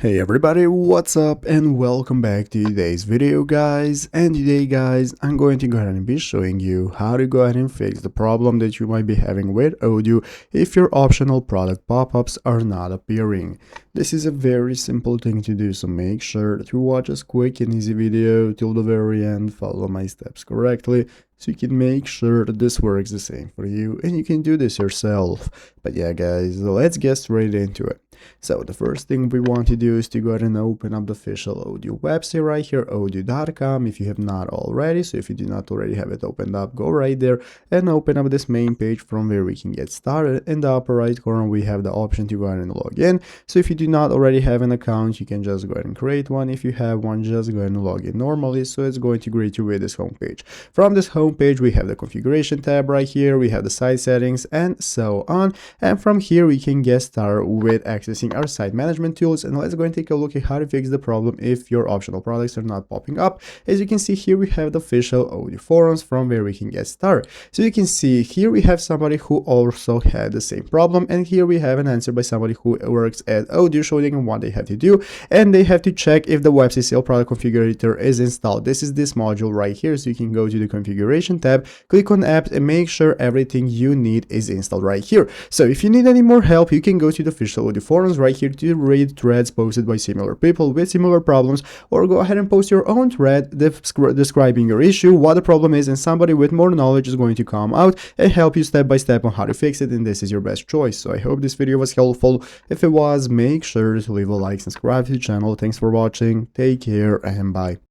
Hey everybody, what's up and welcome back to today's video guys. And today guys, I'm going to go ahead and be showing you how to go ahead and fix the problem that you might be having with Odoo if your optional product pop-ups are not appearing. This is a very simple thing to do, so make sure to watch this quick and easy video till the very end, follow my steps correctly, so you can make sure that this works the same for you and you can do this yourself. But yeah guys, let's get straight into it. So the first thing we want to do is to go ahead and open up the official Odoo website right here, odoo.com, if you have not already. So if you do not already have it opened up, go right there and open up this main page from where we can get started. In the upper right corner, we have the option to go ahead and log in. So if you do not already have an account, you can just go ahead and create one. If you have one, just go ahead and log in normally. So it's going to greet you with this home page. From this home page, we have the configuration tab right here. We have the site settings and so on. And from here, we can get started with accessing our site management tools, and let's go and take a look at how to fix the problem if your optional products are not popping up. As you can see here, we have the official Odoo forums from where we can get started. So you can see here we have somebody who also had the same problem, and here we have an answer by somebody who works at Odoo showing them what they have to do, and they have to check if the website sale product configurator is installed. This is this module right here, so you can go to the configuration tab, click on apps, and make sure everything you need is installed right here. So if you need any more help, you can go to the official Odoo forums right here to read threads posted by similar people with similar problems, or go ahead and post your own thread describing your issue, what the problem is, and somebody with more knowledge is going to come out and help you step by step on how to fix it, and this is your best choice. So I hope this video was helpful. If it was, make sure to leave a like and subscribe to the channel. Thanks for watching, take care, and bye.